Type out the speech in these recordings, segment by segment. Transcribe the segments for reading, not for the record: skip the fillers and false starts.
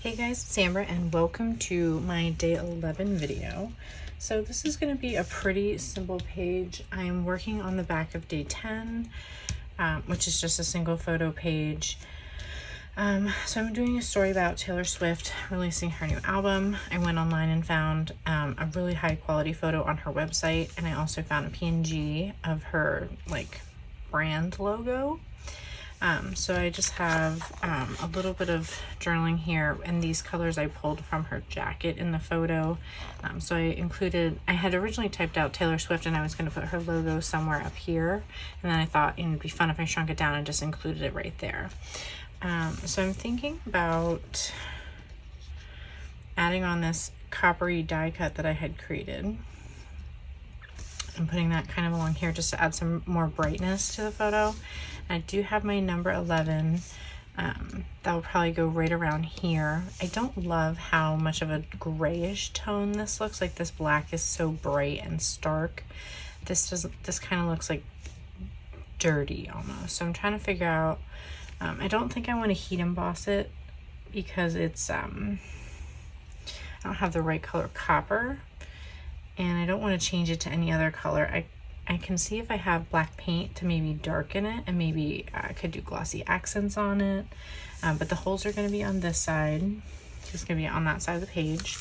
Hey guys, it's Amber and welcome to my day 11 video. So this is going to be a pretty simple page. I am working on the back of day 10, which is just a single photo page. So I'm doing a story about Taylor Swift releasing her new album. I went online and found a really high quality photo on her website, and I also found a PNG of her brand logo. So I just have a little bit of journaling here, and these colors I pulled from her jacket in the photo. So I had originally typed out Taylor Swift and I was going to put her logo somewhere up here, and then I thought it'd be fun if I shrunk it down and just included it right there. So I'm thinking about adding on this coppery die cut that I had created and putting that kind of along here just to add some more brightness to the photo. I do have my number 11 that will probably go right around here. I don't love how much of a grayish tone this looks. Like this black is so bright and stark. This kind of looks like dirty almost. So I'm trying to figure out, I don't think I want to heat emboss it because it's I don't have the right color copper, and I don't want to change it to any other color. I can see if I have black paint to maybe darken it, and maybe I could do glossy accents on it. But the holes are going to be on this side. It's going to be on that side of the page.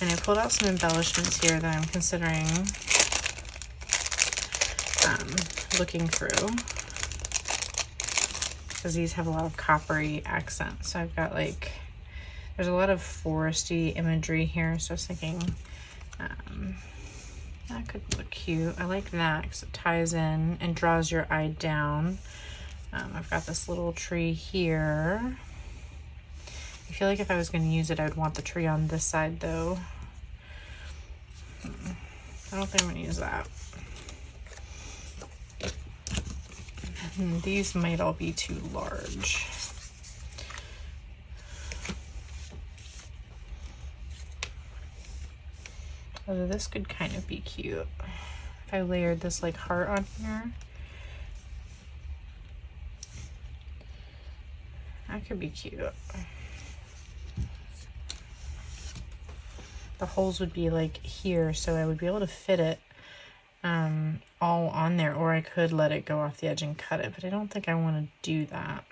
And I pulled out some embellishments here that I'm considering looking through, because these have a lot of coppery accents. So I've got there's a lot of foresty imagery here. So I was thinking, that could look cute. I like that because it ties in and draws your eye down. I've got this little tree here. I feel like if I was going to use it, I would want the tree on this side though. I don't think I'm going to use that. These might all be too large. Although this could kind of be cute if I layered this heart on here. That could be cute. The holes would be here, so I would be able to fit it all on there, or I could let it go off the edge and cut it, but I don't think I want to do that.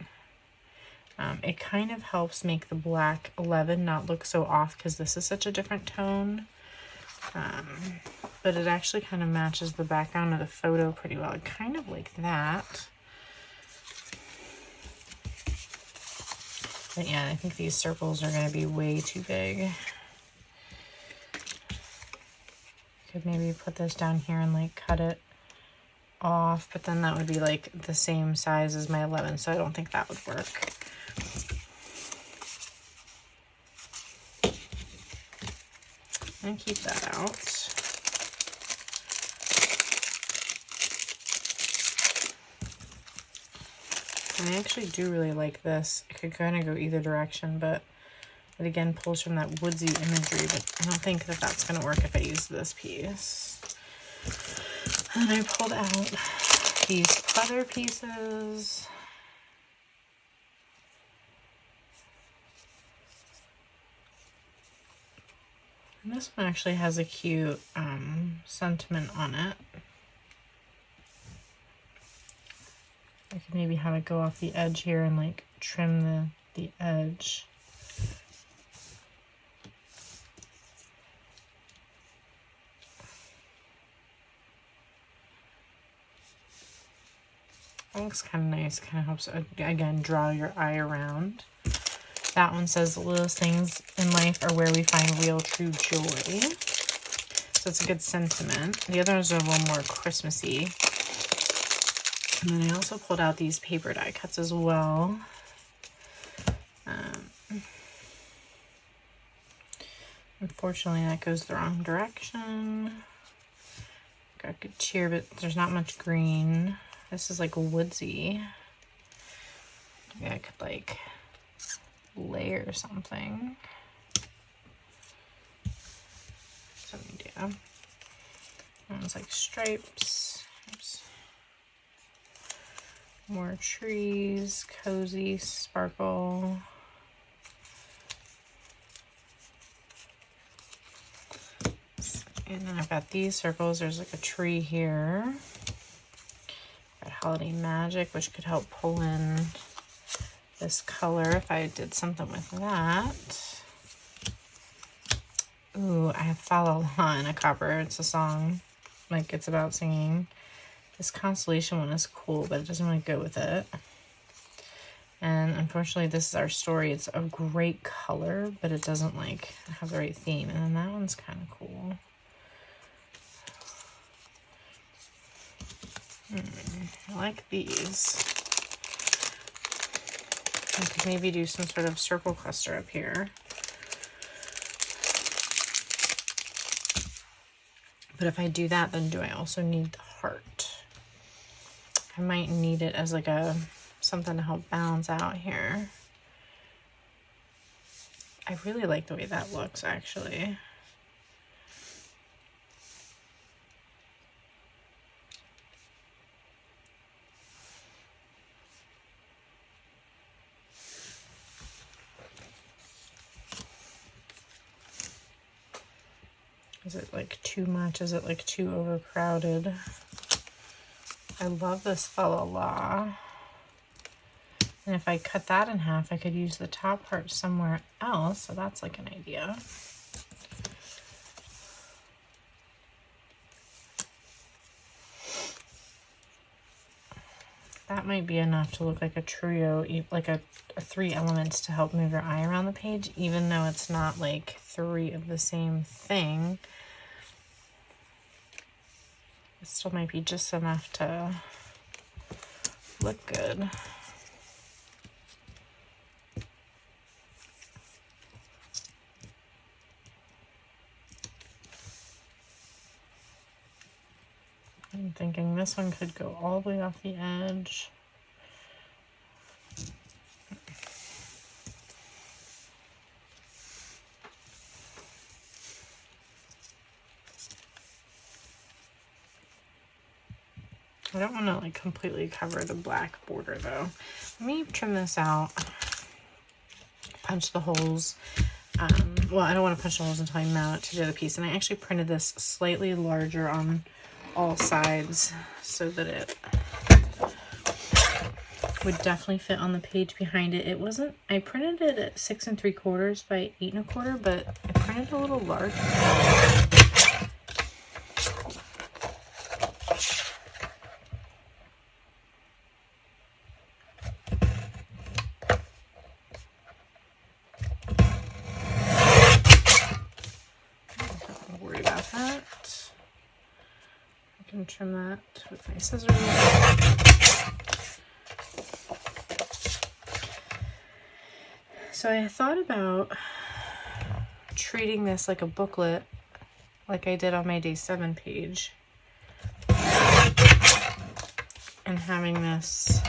It kind of helps make the black 11 not look so off because this is such a different tone. But it actually kind of matches the background of the photo pretty well. I kind of like that. But yeah, I think these circles are going to be way too big. Could maybe put this down here and cut it off, but then that would be the same size as my 11, so I don't think that would work. And keep that out. And I actually do really like this. It could kind of go either direction, but it again pulls from that woodsy imagery, but I don't think that that's going to work if I use this piece. And then I pulled out these pleather pieces. And this one actually has a cute sentiment on it. I could maybe have it go off the edge here and trim the edge. That looks kind of nice. Kind of helps, again, draw your eye around. That one says the littlest things in life are where we find real true joy. So it's a good sentiment. The other ones are a little more Christmassy. And then I also pulled out these paper die cuts as well. Unfortunately, that goes the wrong direction. Got good cheer, but there's not much green. This is woodsy. Maybe I could layer something. Some idea. And it's stripes. Oops. More trees, cozy, sparkle. And then I've got these circles. There's like a tree here. Got Holiday Magic, which could help pull in this color if I did something with that. Ooh, I have Fa La La in a copper. It's a song, like it's about singing. This constellation one is cool, but it doesn't really go with it. And unfortunately, this is our story. It's a great color, but it doesn't like have the right theme. And then that one's kind of cool. I like these. I could maybe do some sort of circle cluster up here. But if I do that, then do I also need the heart? I might need it as like a something to help balance out here. I really like the way that looks, actually. Is it like too much? Is it like too overcrowded? I love this Fa La La. And if I cut that in half, I could use the top part somewhere else. So that's like an idea. That might be enough to look like a trio, like a 3 elements to help move your eye around the page, even though it's not like 3 of the same thing. It still might be just enough to look good. I'm thinking this one could go all the way off the edge. I don't want to like completely cover the black border though. Let me trim this out, punch the holes. Well, I don't want to punch the holes until I mount it to the other piece. And I actually printed this slightly larger on all sides so that it would definitely fit on the page behind it. It wasn't, I printed it at 6 3/4 by 8 1/4, but I printed a little larger. Trim that with my scissors. So I thought about treating this like a booklet, like I did on my day 7 page, and having this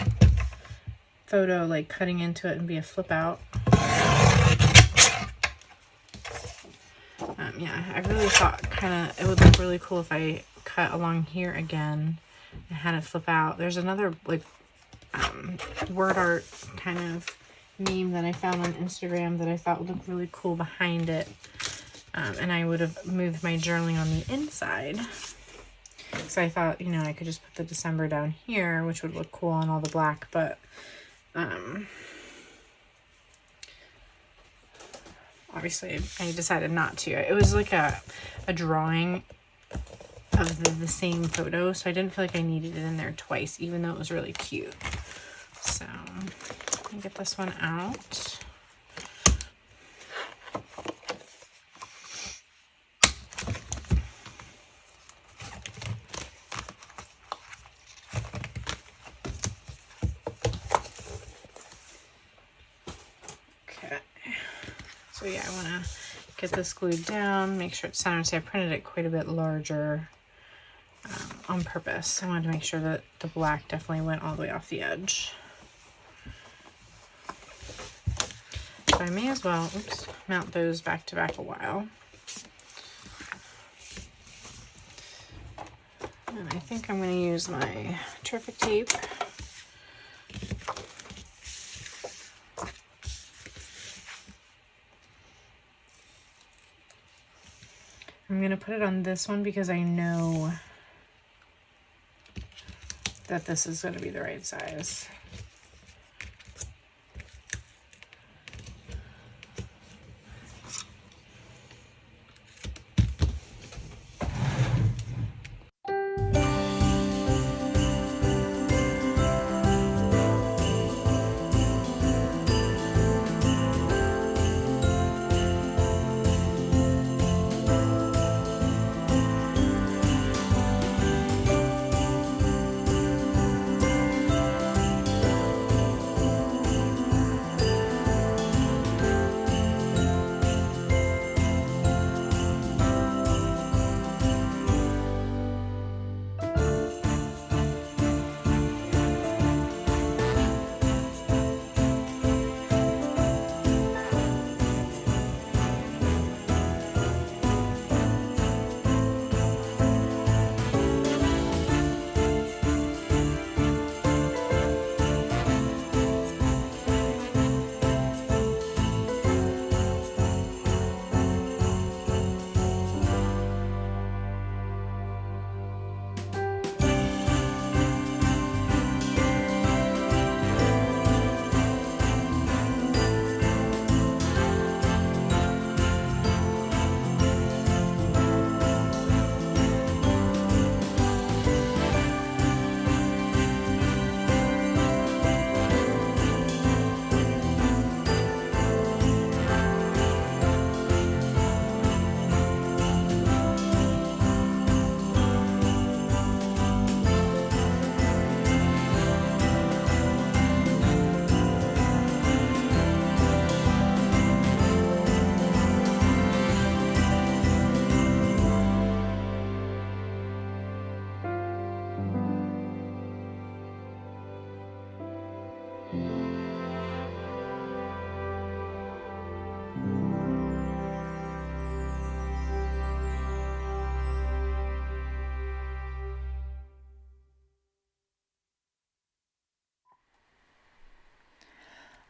photo like cutting into it and be a flip out. Yeah, I really thought it would look really cool if I cut along here again and had it flip out. There's another like word art kind of meme that I found on Instagram that I thought would look really cool behind it, and I would have moved my journaling on the inside. So I thought, you know, I could just put the December down here, which would look cool on all the black, but obviously I decided not to. It was like a drawing of the same photo, so I didn't feel like I needed it in there twice, even though it was really cute. So let me get this one out. Okay, so yeah, I want to get this glued down, make sure it's centered. See, I printed it quite a bit larger on purpose. I wanted to make sure that the black definitely went all the way off the edge. So I may as well, mount those back to back a while. And I think I'm going to use my Terrific tape. I'm I'm gonna put it on this one because I know that this is gonna be the right size.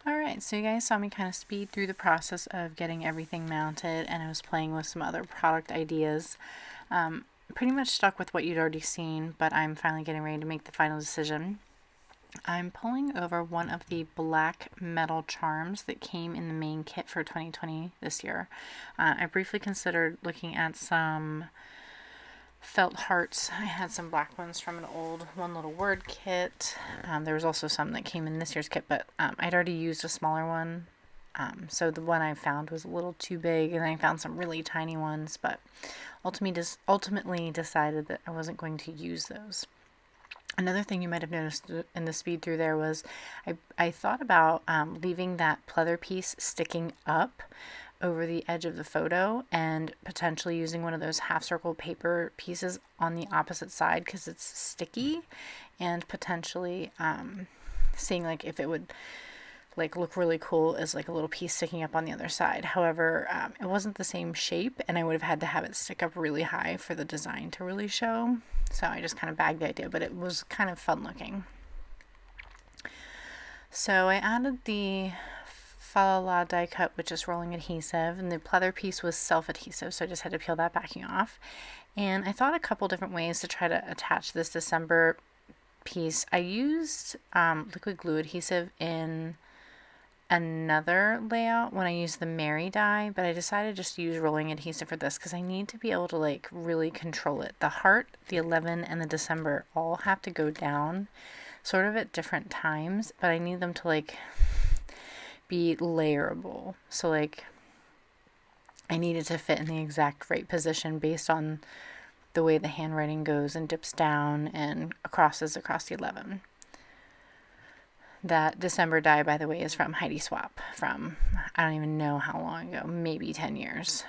Alright, so you guys saw me kind of speed through the process of getting everything mounted, and I was playing with some other product ideas. Pretty much stuck with what you'd already seen, but I'm finally getting ready to make the final decision. I'm pulling over one of the black metal charms that came in the main kit for 2020 this year. I briefly considered looking at some felt hearts. I had some black ones from an old One Little Word kit. There was also some that came in this year's kit, but I'd already used a smaller one. So the one I found was a little too big, and I found some really tiny ones, but ultimately decided that I wasn't going to use those. Another thing you might have noticed in the speed through there was I thought about leaving that pleather piece sticking up over the edge of the photo and potentially using one of those half circle paper pieces on the opposite side because it's sticky, and potentially seeing like if it would like look really cool as like a little piece sticking up on the other side. However, it wasn't the same shape, and I would have had to have it stick up really high for the design to really show. So I just kind of bagged the idea, but it was kind of fun looking. So I added the Fa La La die cut with just rolling adhesive, and the pleather piece was self-adhesive, so I just had to peel that backing off. And I thought a couple different ways to try to attach this December piece. I used liquid glue adhesive in another layout when I used the Mary die, but I decided just to use rolling adhesive for this because I need to be able to like really control it. The heart, the 11, and the December all have to go down sort of at different times, but I need them to like be layerable. So like I need it to fit in the exact right position based on the way the handwriting goes and dips down and crosses across the 11. That December die, by the way, is from Heidi Swap from, I don't even know how long ago, maybe 10 years.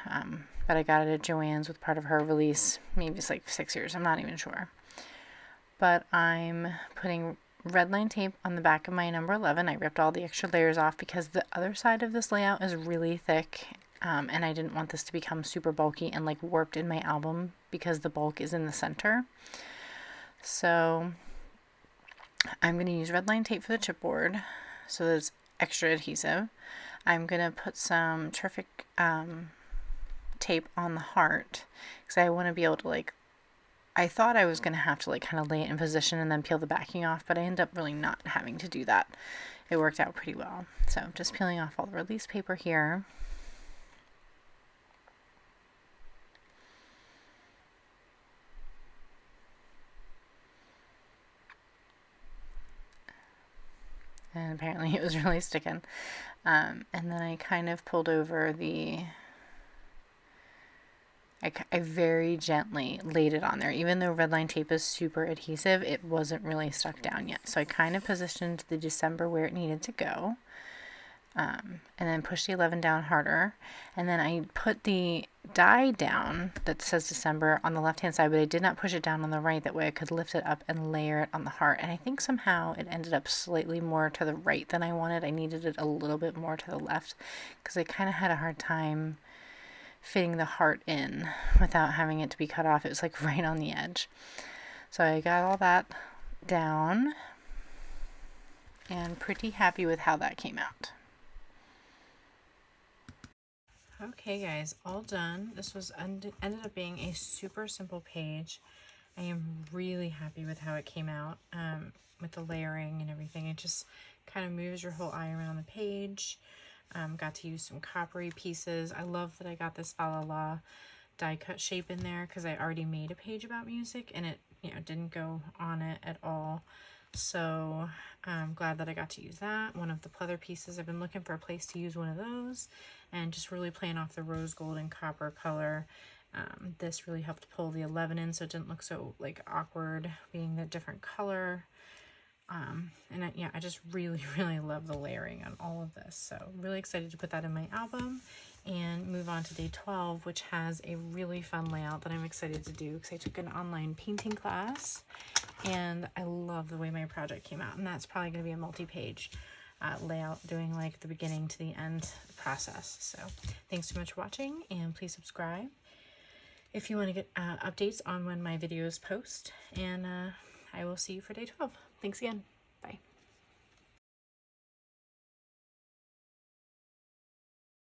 But I got it at Joann's with part of her release. Maybe it's like 6 years. I'm not even sure. But I'm putting red line tape on the back of my number 11. I ripped all the extra layers off because the other side of this layout is really thick. And I didn't want this to become super bulky and like warped in my album because the bulk is in the center. So I'm going to use red line tape for the chipboard so that it's extra adhesive. I'm going to put some terrific tape on the heart because I want to be able to like, I thought I was going to have to like kind of lay it in position and then peel the backing off, but I ended up really not having to do that. It worked out pretty well. So just peeling off all the release paper here. And apparently it was really sticking. And then I kind of pulled over I very gently laid it on there. Even though red line tape is super adhesive, it wasn't really stuck down yet. So I kind of positioned the December where it needed to go. And then pushed the 11 down harder. And then I put the die down that says December on the left hand side, but I did not push it down on the right. That way I could lift it up and layer it on the heart. And I think somehow it ended up slightly more to the right than I wanted. I needed it a little bit more to the left because I kind of had a hard time fitting the heart in without having it to be cut off. It was like right on the edge. So I got all that down and pretty happy with how that came out. Okay guys, all done. This was ended up being a super simple page. I am really happy with how it came out, with the layering and everything. It just kind of moves your whole eye around the page. Got to use some coppery pieces. I love that I got this fa la la die cut shape in there because I already made a page about music and it, you know, didn't go on it at all. So I'm glad that I got to use that. One of the pleather pieces, I've been looking for a place to use one of those and just really playing off the rose gold and copper color. This really helped pull the 11 in so it didn't look so like awkward being a different color. And I just really, really love the layering on all of this. So really excited to put that in my album and move on to day 12, which has a really fun layout that I'm excited to do because I took an online painting class and I love the way my project came out. And that's probably going to be a multi-page layout, doing like the beginning to the end process. So thanks so much for watching, and please subscribe if you want to get updates on when my videos post. And I will see you for day 12. Thanks again.